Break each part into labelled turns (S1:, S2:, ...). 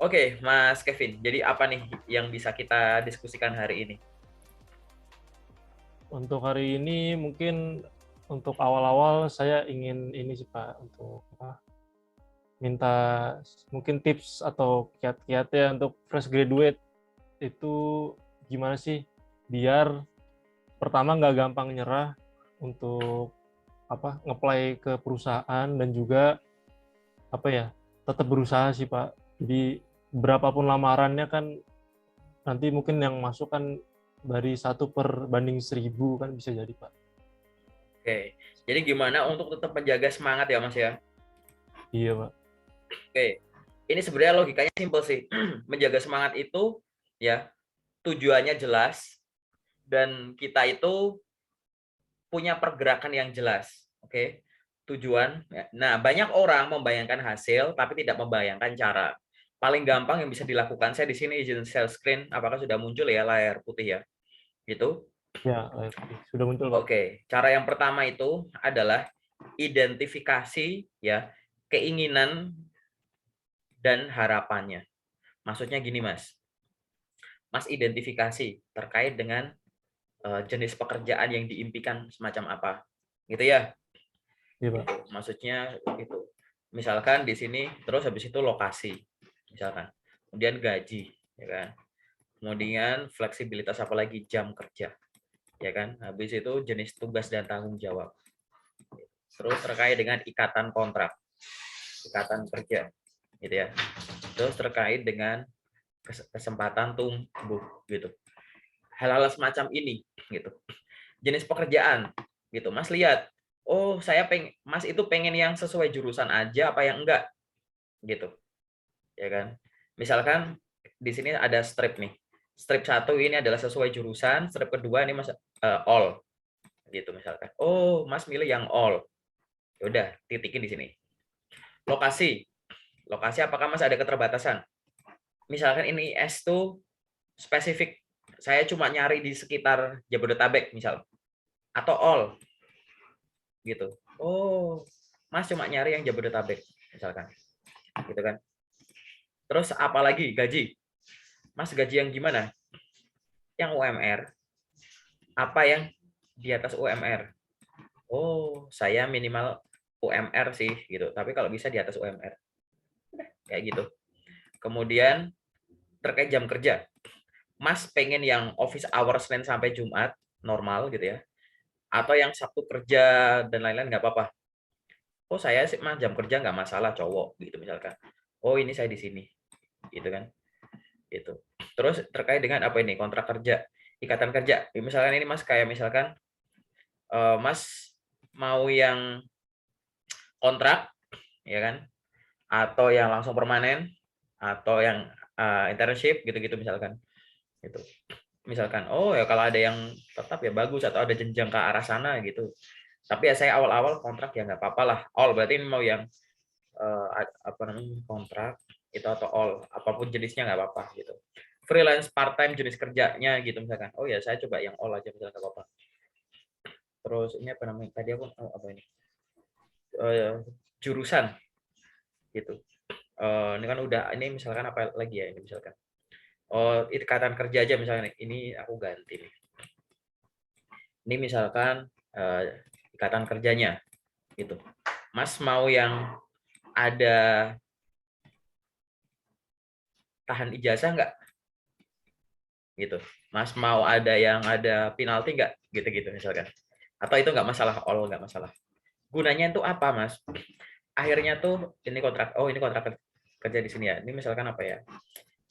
S1: Oke, Mas Kevin. Jadi apa nih yang bisa kita diskusikan hari ini?
S2: Untuk hari ini mungkin untuk awal-awal saya ingin ini sih Pak, untuk minta mungkin tips atau kiat-kiat ya untuk fresh graduate itu gimana sih biar pertama nggak gampang nyerah untuk ngeplay ke perusahaan dan juga tetap berusaha sih Pak. Jadi berapapun lamarannya kan nanti mungkin yang masuk kan dari 1/1000 kan bisa jadi Pak.
S1: Oke. Jadi gimana untuk tetap menjaga semangat ya, Mas ya?
S2: Iya Pak.
S1: Oke. Ini sebenarnya logikanya simpel sih. Menjaga semangat itu ya tujuannya jelas dan kita itu punya pergerakan yang jelas. Oke. Tujuan. Ya. Nah, banyak orang membayangkan hasil tapi tidak membayangkan cara. Paling gampang yang bisa dilakukan, saya di sini izin share screen, apakah sudah muncul ya layar putih ya? Gitu.
S2: Ya, layar putih. Sudah muncul, Pak.
S1: Oke, cara yang pertama itu adalah identifikasi ya keinginan dan harapannya. Maksudnya gini, Mas. Mas identifikasi terkait dengan jenis pekerjaan yang diimpikan semacam apa. Gitu ya.
S2: Iya, Pak.
S1: Gitu. Maksudnya itu. Misalkan di sini terus habis itu lokasi. Misalkan. Kemudian gaji, ya kan. Kemudian fleksibilitas apalagi jam kerja, ya kan. Habis itu jenis tugas dan tanggung jawab. Terus terkait dengan ikatan kontrak, ikatan kerja, gitu ya. Terus terkait dengan kesempatan tumbuh, gitu. Hal-hal semacam ini, gitu. Jenis pekerjaan, gitu. Mas lihat, oh Mas itu pengen yang sesuai jurusan aja, apa yang enggak, gitu, ya kan. Misalkan di sini ada strip nih. Strip 1 ini adalah sesuai jurusan, strip kedua ini Mas all, gitu misalkan. Oh, Mas milih yang all. Ya udah, titikin di sini. Lokasi. Lokasi apakah Mas ada keterbatasan? Misalkan ini S tuh spesifik. Saya cuma nyari di sekitar Jabodetabek misal atau all gitu. Oh, Mas cuma nyari yang Jabodetabek misalkan. Gitu kan. Terus apalagi gaji? Mas gaji yang gimana? Yang UMR. Apa yang di atas UMR? Oh, saya minimal UMR sih gitu. Tapi kalau bisa di atas UMR. Kayak gitu. Kemudian terkait jam kerja. Mas pengen yang office hour Senin sampai Jumat normal gitu ya, atau yang Sabtu kerja dan lain-lain nggak apa-apa. Oh saya sih mah jam kerja nggak masalah cowok gitu misalkan. Oh ini saya di sini gitu kan. Gitu. Terus terkait dengan apa ini kontrak kerja, ikatan kerja. Misalkan ini Mas kayak misalkan Mas mau yang kontrak ya kan, atau yang langsung permanen, atau yang internship gitu-gitu misalkan. Gitu. Misalkan oh ya kalau ada yang tetap ya bagus atau ada jenjang ke arah sana gitu, tapi ya saya awal-awal kontrak ya nggak apa-apa lah all, berarti ini mau yang apa namanya kontrak itu atau all apapun jenisnya nggak apa-apa gitu. Freelance part time jenis kerjanya gitu misalkan oh ya saya coba yang all aja misalkan nggak apa-apa. Terus ini apa namanya tadi aku apa ini jurusan gitu. Ini kan udah ini misalkan apa lagi ya ini misalkan oh ikatan kerja aja misalkan ini aku ganti nih. Ini misalkan ikatan kerjanya gitu. Mas mau yang ada tahan ijazah nggak? Gitu. Mas mau ada yang ada penalti nggak? Gitu-gitu misalkan. Atau itu nggak masalah, all nggak masalah. Gunanya itu apa, Mas? Akhirnya tuh ini kontrak, oh ini kontrak kerja di sini ya. Ini misalkan apa ya?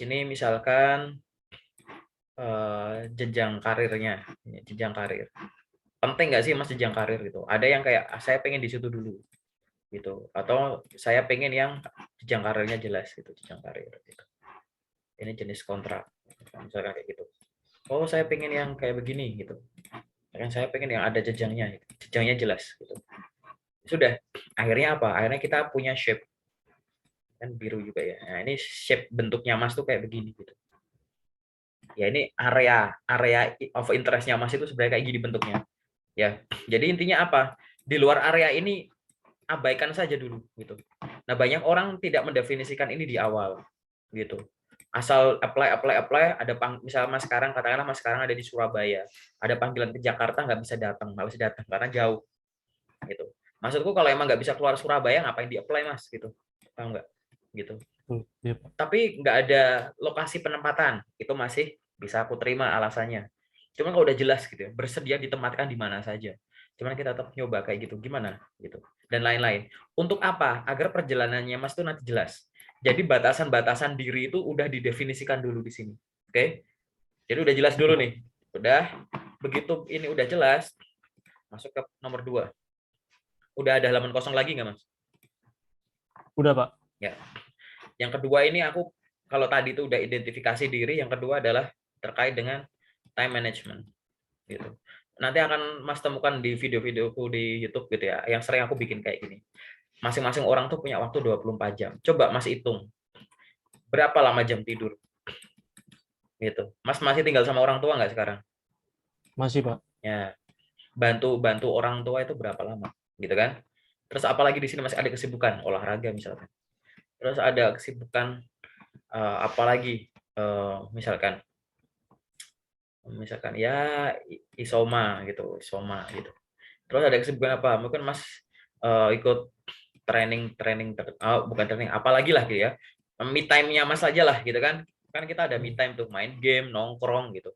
S1: Ini misalkan jenjang karirnya, jenjang karir. Penting nggak sih Mas jenjang karir gitu? Ada yang kayak saya pengen di situ dulu gitu, atau saya pengen yang jenjang karirnya jelas gitu, jenjang karir gitu. Ini jenis kontrak, misalkan kayak gitu. Oh saya pengen yang kayak begini gitu, kan saya pengen yang ada jenjangnya, jenjangnya jelas gitu. Sudah, akhirnya apa? Akhirnya kita punya shape kan biru juga ya. Nah ini shape bentuknya Mas tuh kayak begini gitu. Ya ini area area of interestnya Mas itu sebenarnya kayak gini bentuknya. Ya, jadi intinya apa? Di luar area ini abaikan saja dulu gitu. Nah banyak orang tidak mendefinisikan ini di awal. gitu. Asal apply, ada misalnya Mas sekarang, katakanlah Mas sekarang ada di Surabaya, ada panggilan ke Jakarta nggak bisa datang, nggak bisa datang karena jauh gitu. Maksudku kalau emang nggak bisa keluar Surabaya ngapain di apply Mas gitu, paham nggak? Gitu.
S2: Iya, Pak.
S1: Tapi nggak ada lokasi penempatan, itu masih bisa aku terima alasannya. Cuman kalau udah jelas gitu ya, bersedia ditempatkan di mana saja. Cuman kita tetap nyoba kayak gitu, gimana gitu. Dan lain-lain. Untuk apa? Agar perjalanannya Mas itu nanti jelas. Jadi batasan-batasan diri itu udah didefinisikan dulu di sini. Oke? Jadi udah jelas dulu nih. Udah, begitu ini udah jelas, masuk ke nomor 2. Udah ada halaman kosong lagi nggak, Mas?
S2: Udah, Pak.
S1: Ya. Yang kedua ini aku, kalau tadi itu udah identifikasi diri, yang kedua adalah terkait dengan time management. Gitu. Nanti akan Mas temukan di video-videoku di YouTube gitu ya, yang sering aku bikin kayak gini. Masing-masing orang tuh punya waktu 24 jam. Coba Mas hitung, berapa lama jam tidur? Gitu. Mas masih tinggal sama orang tua nggak sekarang?
S2: Masih, Pak.
S1: Ya, bantu orang tua itu berapa lama? Gitu kan? Terus apalagi di sini masih ada kesibukan, olahraga misalkan. Terus ada kesibukan apalagi misalkan ya isoma gitu. Terus ada kesibukan apa? Mungkin Mas ikut bukan training, apalagi lah gitu ya. Me time-nya Mas aja lah gitu kan. Kan kita ada me time tuh, main game, nongkrong gitu.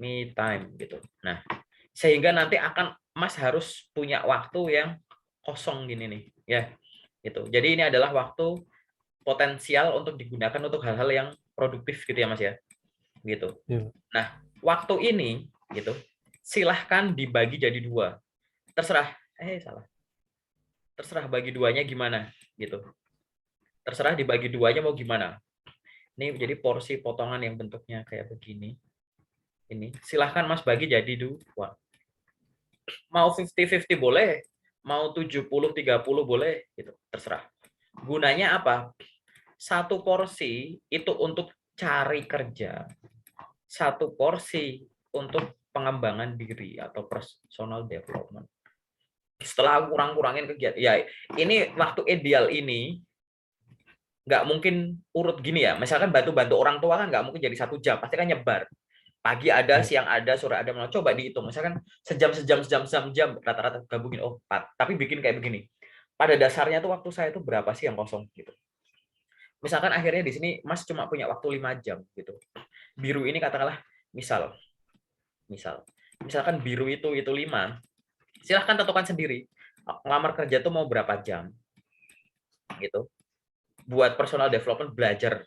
S1: Me time gitu. Nah, sehingga nanti akan Mas harus punya waktu yang kosong gini nih, ya. Gitu. Jadi ini adalah waktu potensial untuk digunakan untuk hal-hal yang produktif gitu ya Mas ya. Gitu.
S2: Iya.
S1: Nah, waktu ini gitu silahkan dibagi jadi 2. Terserah salah. Terserah bagi duanya gimana gitu. Terserah dibagi duanya mau gimana. Ini jadi porsi potongan yang bentuknya kayak begini. Ini silahkan Mas bagi jadi 2. Mau 50-50 boleh, mau 70-30 boleh gitu, terserah. Gunanya apa? Satu porsi itu untuk cari kerja. Satu porsi untuk pengembangan diri atau personal development. Setelah kurang-kurangin kegiatan, ya ini waktu ideal ini nggak mungkin urut gini ya. Misalkan bantu-bantu orang tua kan nggak mungkin jadi 1 jam, pasti kan nyebar. Pagi ada, siang ada, sore ada, malam. Coba dihitung. Misalkan sejam, rata-rata gabungin. Oh, 4. Tapi bikin kayak begini. Pada dasarnya tuh waktu saya tuh berapa sih yang kosong gitu. Misalkan akhirnya di sini Mas cuma punya waktu 5 jam gitu. Biru ini katakanlah misalkan biru itu 5. Silahkan tentukan sendiri. Ngelamar kerja tuh mau berapa jam gitu. Buat personal development, belajar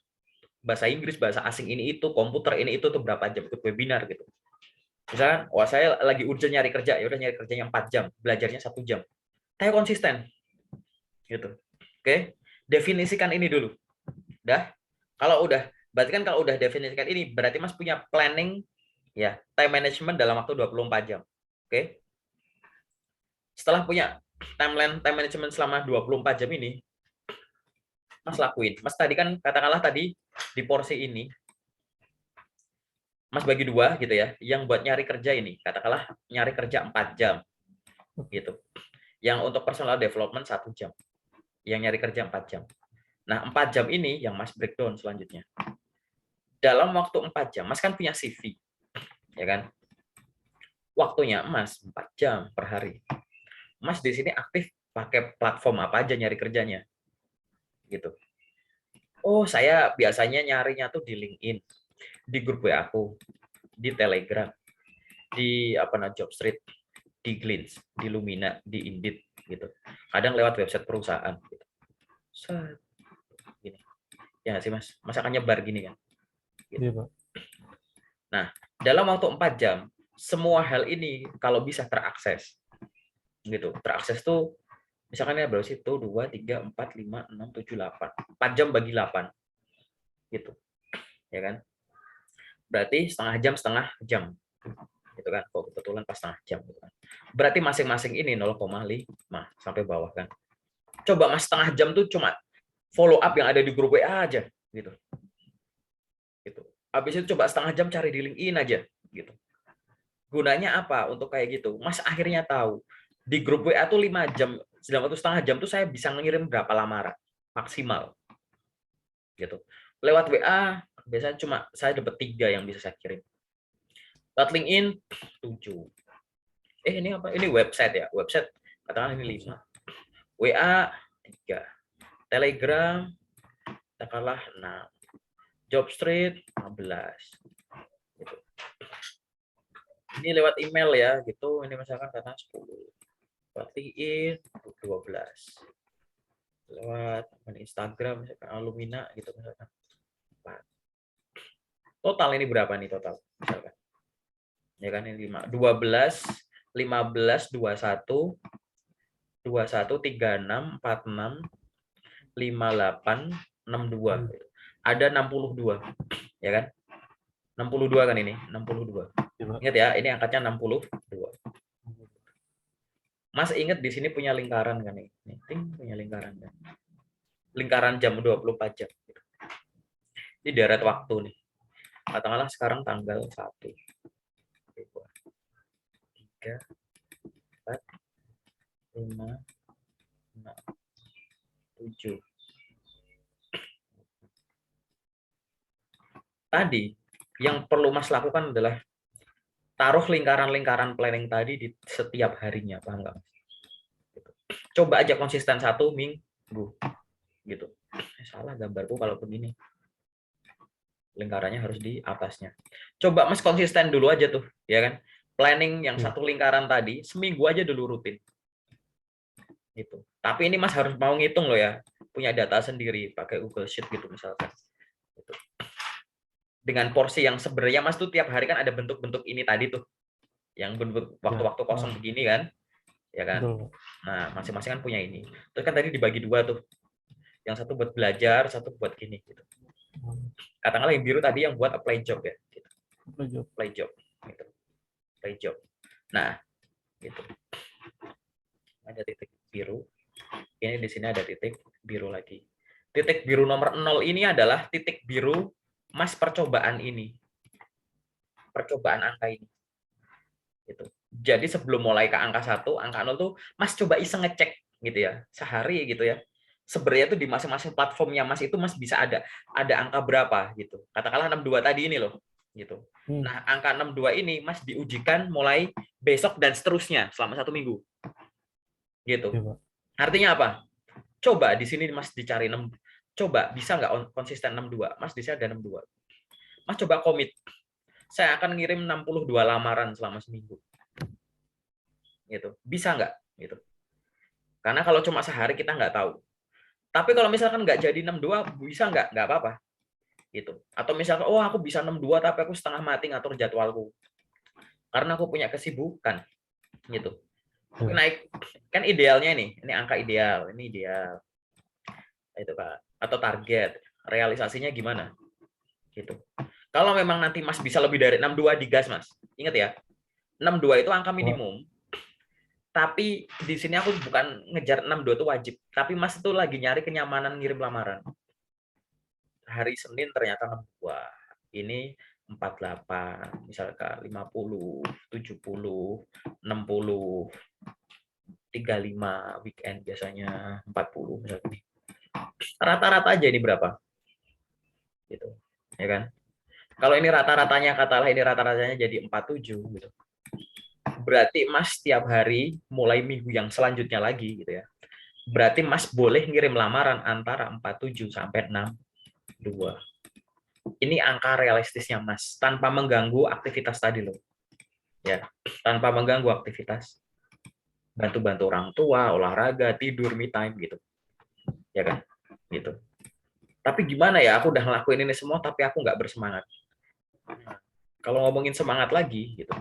S1: bahasa Inggris, bahasa asing ini itu, komputer ini itu tuh berapa jam, ikut webinar gitu. Misalkan, wah saya lagi urgent nyari kerja, ya udah nyari kerjanya 4 jam, belajarnya 1 jam. Saya konsisten. Gitu. Oke, definisikan ini dulu. Udah? Kalau udah, berarti kan kalau udah definisikan ini, berarti Mas punya planning ya, time management dalam waktu 24 jam. Oke? Setelah punya time management selama 24 jam ini, Mas lakuin. Mas tadi kan katakanlah tadi di porsi ini Mas bagi 2 gitu ya. Yang buat nyari kerja ini, katakanlah nyari kerja 4 jam gitu. Yang untuk personal development 1 jam. Yang nyari kerja 4 jam. Nah, 4 jam ini yang Mas breakdown selanjutnya. Dalam waktu 4 jam, Mas kan punya CV. Ya kan? Waktunya Mas 4 jam per hari. Mas di sini aktif pakai platform apa aja nyari kerjanya. Gitu. Oh, saya biasanya nyarinya tuh di LinkedIn, di grup WA aku, di Telegram, di Jobstreet, di Glints, di Lumina, di Indeed gitu. Kadang lewat website perusahaan gitu. Gini. Ya nggak sih Mas? Mas akan nyebar gini kan? Gitu.
S2: Iya, Pak.
S1: Nah, dalam waktu 4 jam, semua hal ini kalau bisa terakses. Gitu. Terakses tuh misalkan ya berapa sih? Tuh 2, 3, 4, 5, 6, 7, 8. 4 jam bagi 8. Gitu. Ya kan? Berarti setengah jam gitu kan, kok kebetulan pas setengah jam gitu kan. Berarti masing-masing ini 0,5 sampai bawah kan. Coba Mas setengah jam tuh cuma follow up yang ada di grup WA aja gitu. Gitu. Habis itu coba setengah jam cari di LinkedIn aja gitu. Gunanya apa untuk kayak gitu? Mas akhirnya tahu di grup WA tuh 5 jam, dalam waktu setengah jam tuh saya bisa ngirim berapa lamaran maksimal. Gitu. Lewat WA biasanya cuma saya dapat 3 yang bisa saya kirim. Lewat LinkedIn 7. Ini apa? Ini website ya. Website katakan ini 5. WA 3. Telegram katakanlah 6. Jobstreet 15. Gitu. Ini lewat email ya, gitu. Ini misalkan kata 10. Lewat LinkedIn 12. Lewat Instagram misalkan Alumina gitu misalkan 4. Total ini berapa nih total misalkan? Ya kan ini 5, 12, 15, 21, 21, 36, 46, 58, 62. Ada 62, ya kan? 62 kan ini, 62. Ingat ya, ini angkanya 62. Mas ingat di sini punya lingkaran kan nih? Ting punya lingkaran kan? Lingkaran jam 24 jam. Ini deret waktu nih. Katakanlah sekarang tanggal 1. 2, 3, 4, 5, 6, 7. Tadi yang perlu Mas lakukan adalah taruh lingkaran-lingkaran planning tadi di setiap harinya, paham nggak? Coba aja konsisten 1 minggu, gitu. Salah gambarku kalau begini. Lingkarannya harus di atasnya. Coba Mas konsisten dulu aja tuh, ya kan? Planning yang 1 lingkaran tadi seminggu aja dulu rutin. Gitu. Tapi ini Mas harus mau ngitung loh ya, punya data sendiri pakai Google Sheet gitu misalkan. Gitu. Dengan porsi yang sebenarnya Mas tuh tiap hari kan ada bentuk-bentuk ini tadi tuh, yang bentuk waktu-waktu kosong begini kan, ya kan? Nah masing-masing kan punya ini. Terus kan tadi dibagi 2 tuh, yang satu buat belajar, satu buat gini. Gitu. Katakanlah yang biru tadi yang buat apply job ya. Gitu. Apply job. Gitu. Apply job. Nah, gitu. Ada titik biru. Ini di sini ada titik biru lagi. Titik biru nomor 0 ini adalah titik biru Mas percobaan ini. Percobaan angka ini. Gitu. Jadi sebelum mulai ke angka 1, angka 0 tuh Mas coba iseng ngecek gitu ya. Sehari gitu ya. Sebenarnya tuh di masing-masing platformnya Mas itu Mas bisa ada angka berapa gitu. Katakanlah 62 tadi ini loh gitu. Nah, angka 62 ini Mas diujikan mulai besok dan seterusnya selama 1 minggu. Gitu. Artinya apa? Coba di sini Mas dicari 6. Coba bisa nggak konsisten 62? Mas di sini ada 62. Mas coba komit. Saya akan ngirim 62 lamaran selama seminggu. Gitu. Bisa nggak? Gitu. Karena kalau cuma sehari kita nggak tahu. Tapi kalau misalkan nggak jadi 62, bisa nggak? Nggak apa-apa. Gitu. Atau misalkan, oh aku bisa 62 tapi aku setengah mati ngatur jadwalku. Karena aku punya kesibukan. Gitu. Naik kan idealnya ini angka ideal, ini ideal. Itu Pak. Atau target. Realisasinya gimana? Gitu. Kalau memang nanti Mas bisa lebih dari 62 digas Mas. Ingat ya. 62 itu angka minimum. Tapi di sini aku bukan ngejar 62 itu wajib, tapi Mas itu lagi nyari kenyamanan ngirim lamaran. Hari Senin ternyata 62. Ini 48, misalkan 50, 70, 60, 35 weekend biasanya 40 misalkan. Rata-rata aja ini berapa? Gitu. Ya kan? Kalau ini rata-ratanya katalah ini rata-ratanya jadi 47 gitu. Berarti Mas setiap hari mulai minggu yang selanjutnya lagi gitu ya. Berarti Mas boleh ngirim lamaran antara 47 sampai 62. Ini angka realistisnya Mas, tanpa mengganggu aktivitas tadi loh. Ya, tanpa mengganggu aktivitas. Bantu-bantu orang tua, olahraga, tidur, me time gitu. Ya kan? Gitu. Tapi gimana ya, aku udah ngelakuin ini semua tapi aku nggak bersemangat. Kalau ngomongin semangat lagi gitu.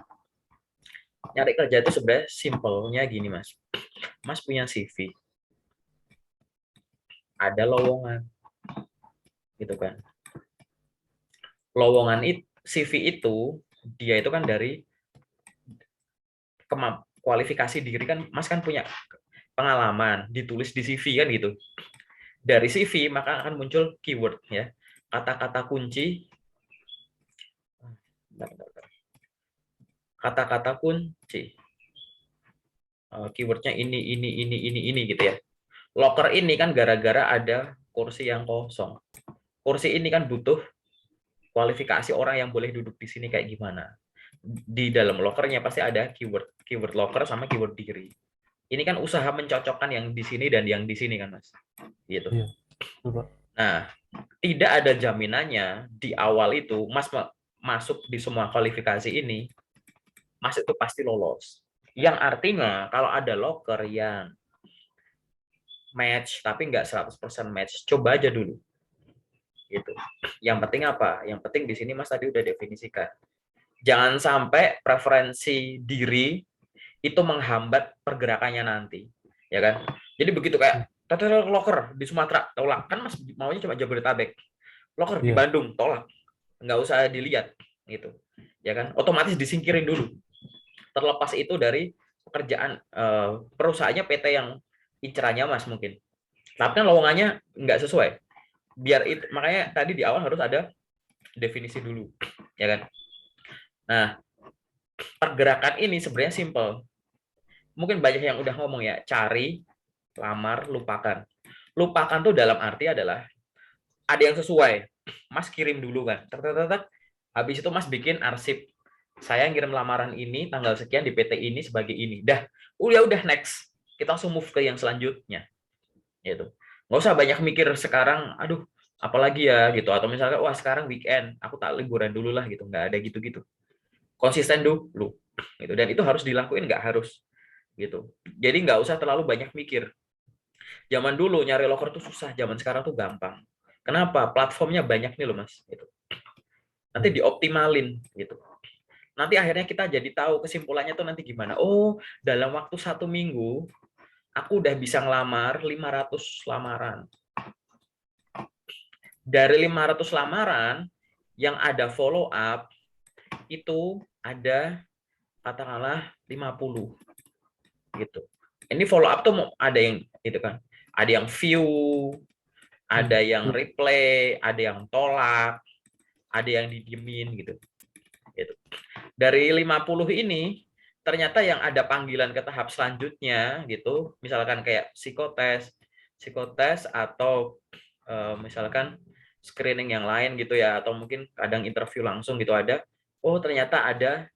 S1: Nyari kerja itu sebenarnya simpelnya gini Mas. Mas punya CV. Ada lowongan. Gitu kan. Lowongan CV itu dia itu kan dari kualifikasi diri kan Mas kan punya pengalaman ditulis di CV kan gitu. Dari CV maka akan muncul keyword ya. Kata-kata kunci kata-kata kunci. Keywordnya ini gitu ya. Locker ini kan gara-gara ada kursi yang kosong. kursi ini kan butuh kualifikasi orang yang boleh duduk di sini kayak gimana. Di dalam lokernya pasti ada keyword loker sama keyword diri. Ini kan usaha mencocokkan yang di sini dan yang di sini kan, Mas. Gitu.
S2: Iya, betul, Pak.
S1: Nah, tidak ada jaminannya di awal itu Mas masuk di semua kualifikasi ini, Mas itu pasti lolos. Yang artinya kalau ada loker yang match tapi nggak 100% match, coba aja dulu. Gitu. Yang penting apa? Yang penting di sini Mas tadi udah definisikan. Jangan sampai preferensi diri itu menghambat pergerakannya nanti, ya kan? Jadi begitu kayak loker di Sumatera, tolak kan Mas maunya cuma Jabodetabek, loker di
S2: Iya,
S1: Bandung, tolak, nggak usah dilihat, gitu, ya kan? Otomatis disingkirin dulu. Terlepas itu dari pekerjaan perusahaannya PT yang incerannya Mas mungkin, tapi kan lowongannya nggak sesuai. Biar itu makanya tadi di awal harus ada definisi dulu, ya kan? Nah, pergerakan ini sebenarnya simple. Mungkin banyak yang udah ngomong ya, cari, lamar, lupakan. Lupakan tuh dalam arti adalah ada yang sesuai. Mas kirim dulu kan. Habis itu Mas bikin arsip. Saya ngirim lamaran ini tanggal sekian di PT ini sebagai ini. Udah next. Kita langsung move ke yang selanjutnya. Gitu. Nggak usah banyak mikir sekarang, aduh, apalagi ya gitu. Atau misalnya, wah sekarang weekend, aku tak liburan dulu lah gitu. Nggak ada gitu-gitu. Konsisten dulu. Gitu. Dan itu harus dilakuin, nggak harus gitu. Jadi nggak usah terlalu banyak mikir. Zaman dulu nyari loker tuh susah, zaman sekarang tuh gampang. Kenapa? Platformnya banyak nih loh Mas. Gitu. Nanti dioptimalin gitu. Nanti akhirnya kita jadi tahu kesimpulannya tuh nanti gimana. Oh, dalam waktu 1 minggu aku udah bisa ngelamar 500 lamaran. Dari 500 lamaran yang ada follow up itu ada katakanlah 50 gitu. Ini follow up tuh ada yang gitu kan. Ada yang view, ada yang replay, ada yang tolak, ada yang didiemin gitu. Gitu. Dari 50 ini ternyata yang ada panggilan ke tahap selanjutnya gitu, misalkan kayak psikotes atau misalkan screening yang lain gitu ya, atau mungkin kadang interview langsung gitu ada. Oh, ternyata ada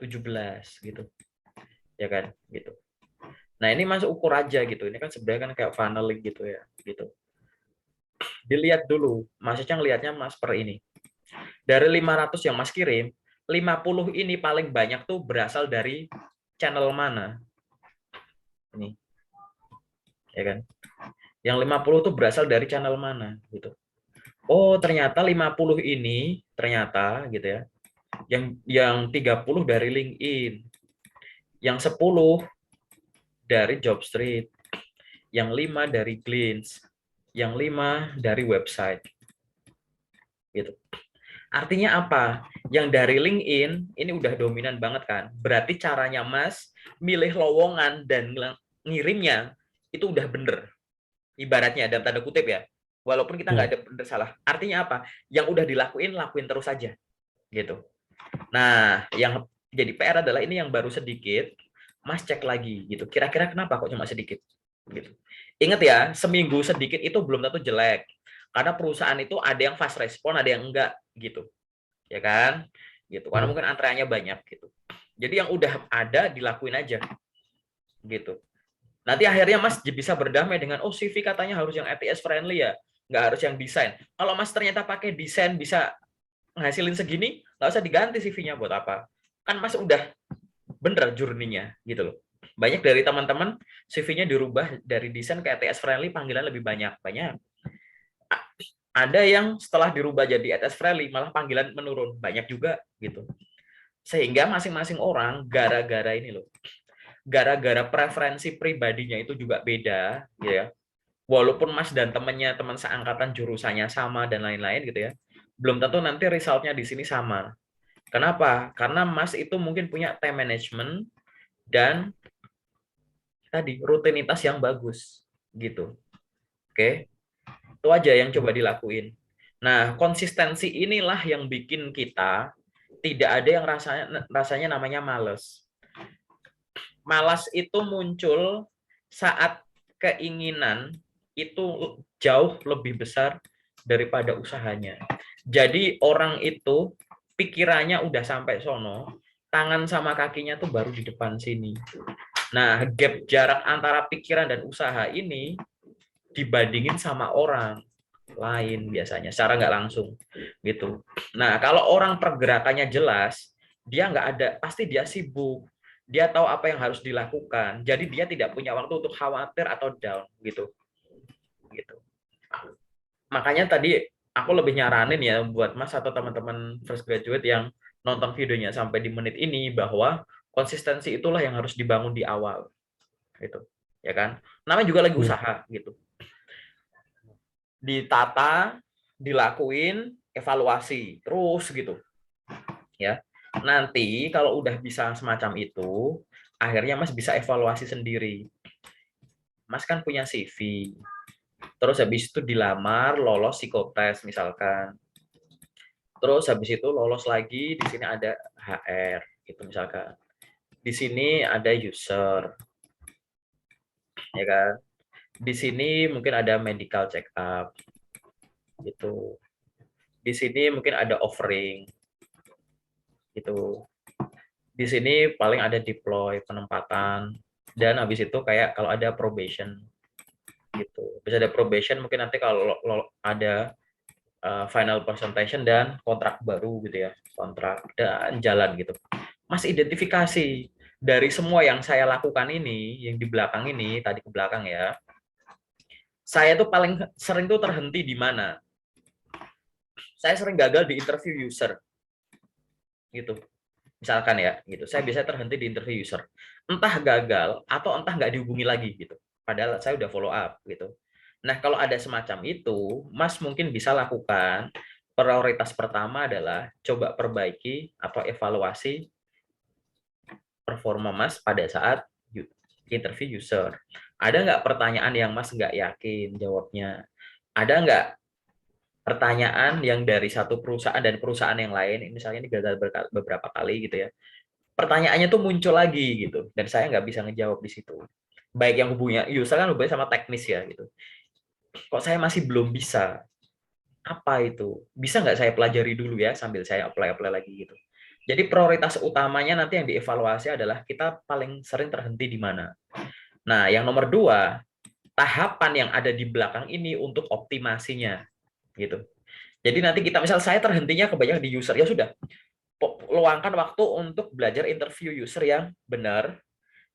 S1: 17 gitu. Ya kan, gitu. Nah, ini masuk ukur aja gitu. Ini kan sebenarnya kan kayak funneling gitu ya, gitu. Dilihat dulu, maksudnya ngelihatnya Mas per ini. Dari 500 yang Mas kirim, 50 ini paling banyak tuh berasal dari channel mana? Ini. Ya kan? Yang 50 tuh berasal dari channel mana gitu. Oh, ternyata 50 ini ternyata gitu ya. Yang 30 dari LinkedIn. Yang 10 dari Jobstreet. Yang 5 dari Glints. Yang 5 dari website. Gitu. Artinya apa? Yang dari LinkedIn ini udah dominan banget kan. Berarti caranya Mas milih lowongan dan ngirimnya itu udah bener. Ibaratnya dalam tanda kutip ya. Walaupun kita nggak ada bener salah. Artinya apa? Yang udah lakuin terus aja. Gitu. Nah, yang jadi PR adalah ini yang baru sedikit. Mas cek lagi gitu. Kira-kira kenapa kok cuma sedikit? Gitu. Ingat ya, seminggu sedikit itu belum tentu jelek. Karena perusahaan itu ada yang fast respon, ada yang enggak gitu. Ya kan? Gitu. Karena mungkin antreannya banyak gitu. Jadi yang udah ada dilakuin aja. Gitu. Nanti akhirnya Mas bisa berdamai dengan oh CV katanya harus yang ATS friendly ya, nggak harus yang desain. Kalau Mas ternyata pakai desain bisa ngasilin segini, nggak usah diganti CV-nya buat apa? Kan Mas udah bener journey-nya gitu loh. Banyak dari teman-teman CV-nya dirubah dari desain ke ATS friendly, panggilan lebih banyak. Ada yang setelah dirubah jadi ATS friendly malah panggilan menurun, banyak juga gitu. Sehingga masing-masing orang gara-gara ini loh. Gara-gara preferensi pribadinya itu juga beda ya. Walaupun Mas dan temannya teman seangkatan jurusannya sama dan lain-lain gitu ya. Belum tentu nanti resultnya di sini sama. Kenapa? Karena Mas itu mungkin punya time management dan tadi rutinitas yang bagus gitu. Oke. Itu aja yang coba dilakuin. Nah, konsistensi inilah yang bikin kita tidak ada yang rasanya namanya males. Malas itu muncul saat keinginan itu jauh lebih besar daripada usahanya. Jadi orang itu pikirannya udah sampai sono, tangan sama kakinya tuh baru di depan sini. Nah, gap jarak antara pikiran dan usaha ini dibandingin sama orang lain biasanya secara nggak langsung gitu. Nah, kalau orang pergerakannya jelas, dia nggak ada, pasti dia sibuk, dia tahu apa yang harus dilakukan, jadi dia tidak punya waktu untuk khawatir atau down gitu. Makanya tadi aku lebih nyaranin ya buat Mas atau teman-teman fresh graduate yang nonton videonya sampai di menit ini, bahwa konsistensi itulah yang harus dibangun di awal gitu, ya kan, namanya juga lagi
S2: Iya.
S1: usaha gitu, ditata, dilakuin, evaluasi terus gitu ya. Nanti kalau udah bisa semacam itu, akhirnya Mas bisa evaluasi sendiri. Mas kan punya CV, terus habis itu dilamar, lolos psikotes misalkan, terus habis itu lolos lagi, di sini ada HR gitu misalkan, di sini ada user, ya kan, di sini mungkin ada medical check up gitu, di sini mungkin ada offering gitu, di sini paling ada deploy penempatan, dan habis itu kayak kalau ada probation gitu, bisa ada probation, mungkin nanti kalau ada final presentation dan kontrak baru gitu ya, kontrak dan jalan gitu. Mas identifikasi dari semua yang saya lakukan ini, yang di belakang ini, tadi ke belakang ya, saya tuh paling sering tuh terhenti di mana? Saya sering gagal di interview user gitu. Misalkan ya, gitu. Saya biasanya terhenti di interview user. Entah gagal atau entah nggak dihubungi lagi gitu. Padahal saya udah follow up gitu. Nah, kalau ada semacam itu, Mas mungkin bisa lakukan prioritas pertama adalah coba perbaiki atau evaluasi performa Mas pada saat interview user. Ada nggak pertanyaan yang Mas nggak yakin jawabnya? Ada nggak pertanyaan yang dari satu perusahaan dan perusahaan yang lain, misalnya ini gagal beberapa kali gitu ya, pertanyaannya tuh muncul lagi gitu, dan saya nggak bisa ngejawab di situ. Baik yang hubungannya user kan hubungannya sama teknis ya gitu. Kok saya masih belum bisa? Apa itu? Bisa nggak saya pelajari dulu ya sambil saya apply lagi gitu. Jadi prioritas utamanya nanti yang dievaluasi adalah kita paling sering terhenti di mana. Nah, yang nomor dua, tahapan yang ada di belakang ini untuk optimasinya gitu. Jadi nanti kita misal saya terhentinya kebanyakan di user, ya sudah, luangkan waktu untuk belajar interview user yang benar.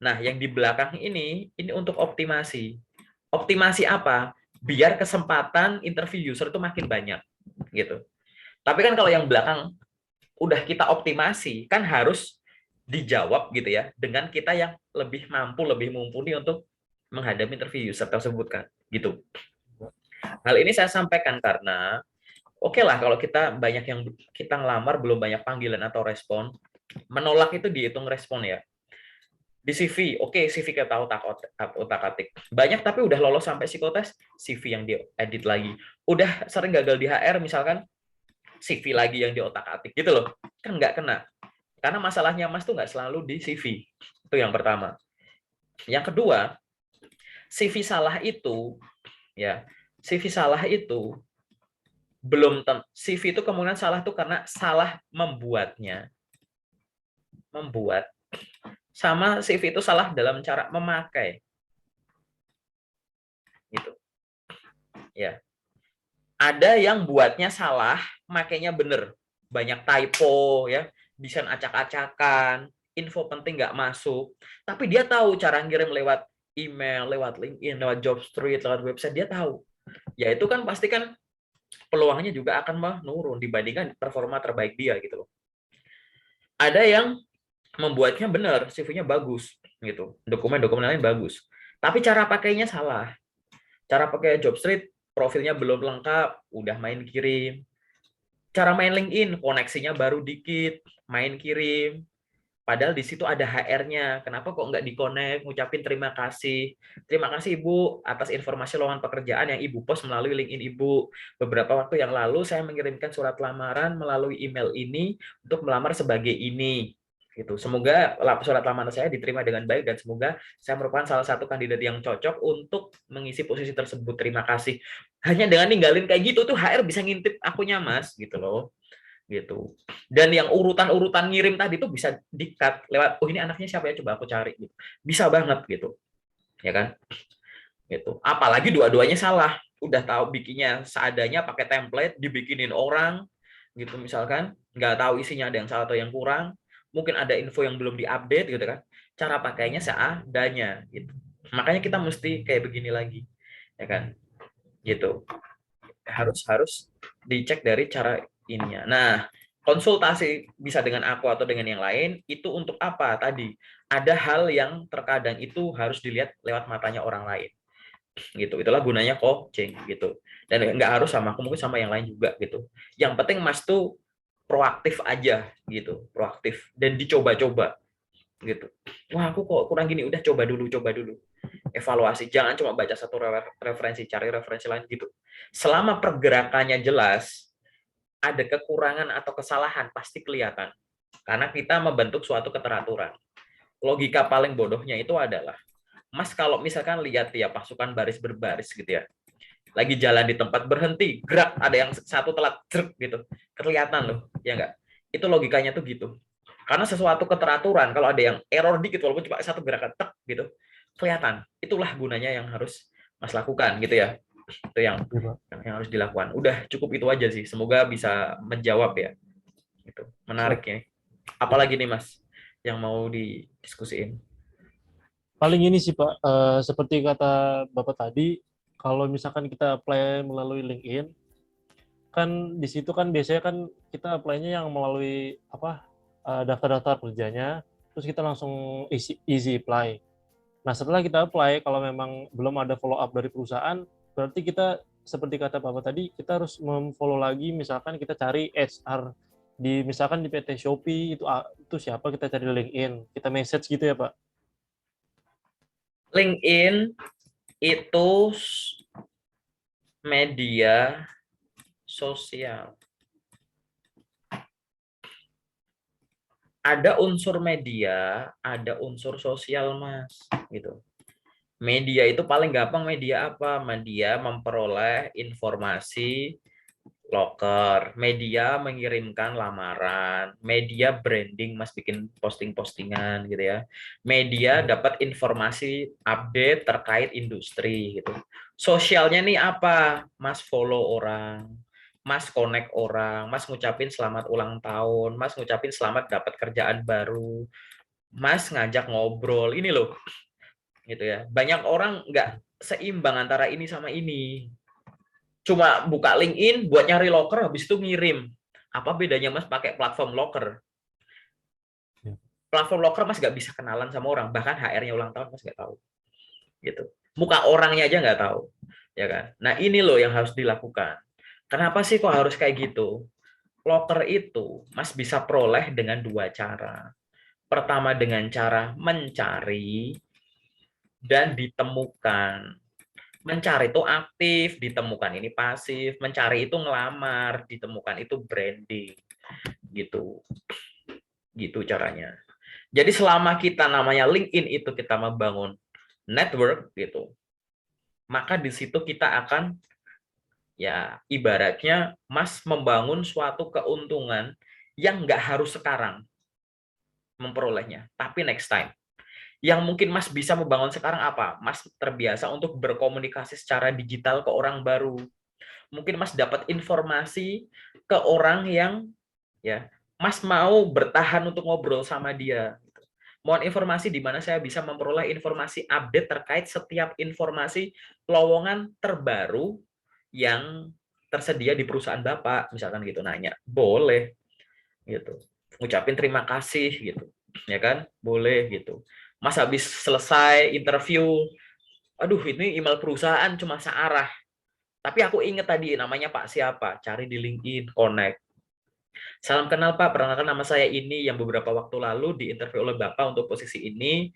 S1: Nah, yang di belakang ini untuk optimasi. Optimasi apa? Biar kesempatan interview user itu makin banyak gitu. Tapi kan kalau yang belakang udah kita optimasi, kan harus dijawab gitu ya, dengan kita yang lebih mampu, lebih mumpuni untuk menghadapi interview user tersebut kan, gitu. Hal ini saya sampaikan karena oke lah kalau kita banyak yang kita ngelamar belum banyak panggilan atau respon, menolak itu dihitung respon ya. Di CV, oke, CV kita otak-atik. Banyak tapi udah lolos sampai psikotes, CV yang diedit lagi. Udah sering gagal di HR misalkan, CV lagi yang di otak-atik gitu loh. Kan nggak kena. Karena masalahnya Mas tuh nggak selalu di CV. Itu yang pertama. Yang kedua, CV salah itu, ya, CV salah itu belum CV itu kemungkinan salah tuh karena salah membuatnya. Membuat sama CV itu salah dalam cara memakai. Gitu. Ya. Ada yang buatnya salah, makainya bener. Banyak typo ya, desain acak-acakan, info penting nggak masuk. Tapi dia tahu cara ngirim lewat email, lewat LinkedIn, lewat Jobstreet, lewat website, dia tahu. Ya itu kan pasti kan peluangnya juga akan menurun dibandingkan performa terbaik dia gitu loh. Ada yang membuatnya benar, CV-nya bagus gitu. Dokumen-dokumen lain bagus. Tapi cara pakainya salah. Cara pakai Jobstreet, profilnya belum lengkap, udah main kirim. Cara main LinkedIn, koneksinya baru dikit, main kirim. Padahal di situ ada HR-nya. Kenapa kok nggak di-connect, ngucapin terima kasih. Terima kasih Ibu atas informasi lowongan pekerjaan yang Ibu post melalui LinkedIn Ibu. Beberapa waktu yang lalu saya mengirimkan surat lamaran melalui email ini untuk melamar sebagai ini. Gitu. Semoga surat lamaran saya diterima dengan baik dan semoga saya merupakan salah satu kandidat yang cocok untuk mengisi posisi tersebut. Terima kasih. Hanya dengan ninggalin kayak gitu tuh HR bisa ngintip akunnya Mas gitu loh. Gitu. Dan yang urutan-urutan ngirim tadi tuh bisa di-cut lewat oh ini anaknya siapa ya coba aku cari gitu. Bisa banget gitu. Ya kan? Gitu. Apalagi dua-duanya salah. Udah tahu bikinnya seadanya pakai template, dibikinin orang gitu misalkan, nggak tahu isinya ada yang salah atau yang kurang, mungkin ada info yang belum diupdate gitu kan. Cara pakainya seadanya gitu. Makanya kita mesti kayak begini lagi. Ya kan? Gitu. Harus harus dicek dari cara ininya. Nah, konsultasi bisa dengan aku atau dengan yang lain itu untuk apa tadi? Ada hal yang terkadang itu harus dilihat lewat matanya orang lain gitu, itulah gunanya coaching gitu. Dan nggak harus sama aku, mungkin sama yang lain juga gitu. Yang penting Mas tuh proaktif aja gitu, proaktif dan dicoba-coba gitu. Wah aku kok kurang gini, udah coba dulu evaluasi, jangan cuma baca satu referensi, cari referensi lain gitu. Selama pergerakannya jelas, ada kekurangan atau kesalahan pasti kelihatan karena kita membentuk suatu keteraturan. Logika paling bodohnya itu adalah Mas kalau misalkan lihat ya pasukan baris berbaris gitu ya, lagi jalan di tempat berhenti, gerak ada yang satu telat, jerk gitu, kelihatan loh, ya enggak? Itu logikanya tuh gitu. Karena sesuatu keteraturan, kalau ada yang error dikit walaupun cuma satu gerakan tek gitu, kelihatan. Itulah gunanya yang harus Mas lakukan gitu ya. Itu
S2: Iya, Pak.
S1: yang harus dilakukan. Udah cukup itu aja sih. Semoga bisa menjawab ya. Gitu. Menarik
S2: Siap.
S1: ya. Apalagi nih Mas yang mau didiskusiin?
S2: Paling ini sih Pak, seperti kata Bapak tadi, kalau misalkan kita apply melalui LinkedIn, kan di situ kan biasanya kan kita apply-nya yang melalui apa, daftar-daftar kerjanya, terus kita langsung easy apply. Nah, setelah kita apply, kalau memang belum ada follow up dari perusahaan, berarti kita seperti kata Bapak tadi, kita harus memfollow lagi, misalkan kita cari HR di misalkan di PT Shopee itu siapa, kita cari di LinkedIn, kita message gitu ya, Pak.
S1: LinkedIn itu media sosial. Ada unsur media, ada unsur sosial, Mas. Gitu. Media itu paling gampang media apa? Media memperoleh informasi loker, media mengirimkan lamaran, media branding, Mas bikin posting-postingan gitu ya. Media dapat informasi update terkait industri gitu. Sosialnya nih apa? Mas follow orang, Mas connect orang, Mas ngucapin selamat ulang tahun, Mas ngucapin selamat dapat kerjaan baru, Mas ngajak ngobrol. Ini loh, gitu ya. Banyak orang nggak seimbang antara ini sama ini. Cuma buka LinkedIn buat nyari loker, habis itu ngirim. Apa bedanya Mas pakai platform loker?
S2: Ya.
S1: Platform loker Mas nggak bisa kenalan sama orang, bahkan HR-nya ulang tahun Mas nggak tahu. Gitu. Muka orangnya aja nggak tahu, ya kan? Nah ini loh yang harus dilakukan. Kenapa sih kok harus kayak gitu? Loker itu Mas bisa peroleh dengan dua cara. Pertama dengan cara mencari dan ditemukan. Mencari itu aktif, ditemukan ini pasif. Mencari itu ngelamar, ditemukan itu branding. Gitu. Gitu caranya. Jadi selama kita namanya LinkedIn itu kita membangun network gitu, maka di situ kita akan ya ibaratnya Mas membangun suatu keuntungan yang nggak harus sekarang memperolehnya, tapi next time. Yang mungkin Mas bisa membangun sekarang apa? Mas terbiasa untuk berkomunikasi secara digital ke orang baru. Mungkin Mas dapat informasi ke orang yang ya Mas mau bertahan untuk ngobrol sama dia. Mohon informasi di mana saya bisa memperoleh informasi update terkait setiap informasi lowongan terbaru yang tersedia di perusahaan Bapak, misalkan gitu nanya. Boleh gitu. Ngucapin terima kasih gitu. Ya kan? Boleh gitu. Mas habis selesai interview, aduh ini email perusahaan cuma searah. Tapi aku ingat tadi namanya Pak siapa, cari di LinkedIn, connect. Salam kenal Pak, perkenalkan nama saya ini yang beberapa waktu lalu diinterview oleh Bapak untuk posisi ini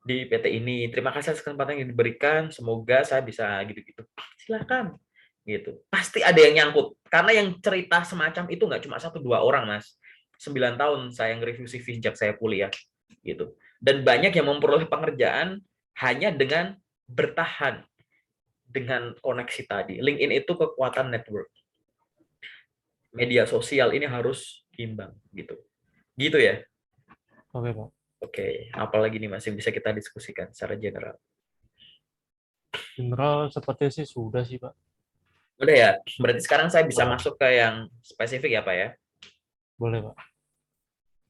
S1: di PT ini. Terima kasih atas kesempatan yang diberikan. Semoga saya bisa gitu-gitu. Silakan. Gitu. Pasti ada yang nyangkut. Karena yang cerita semacam itu nggak cuma 1-2 orang, Mas. 9 tahun saya nge-review CV sejak saya kuliah. Gitu. Dan banyak yang memperoleh pekerjaan hanya dengan bertahan dengan koneksi tadi. LinkedIn itu kekuatan network. Media sosial ini harus imbang gitu. Gitu ya.
S2: Oke, Pak.
S1: Oke, apalagi nih Mas yang bisa kita diskusikan secara general.
S2: General sepertinya sih sudah sih, Pak.
S1: Udah ya, berarti sekarang saya bisa
S2: Ah,
S1: masuk ke yang spesifik ya Pak ya.
S2: boleh, Pak.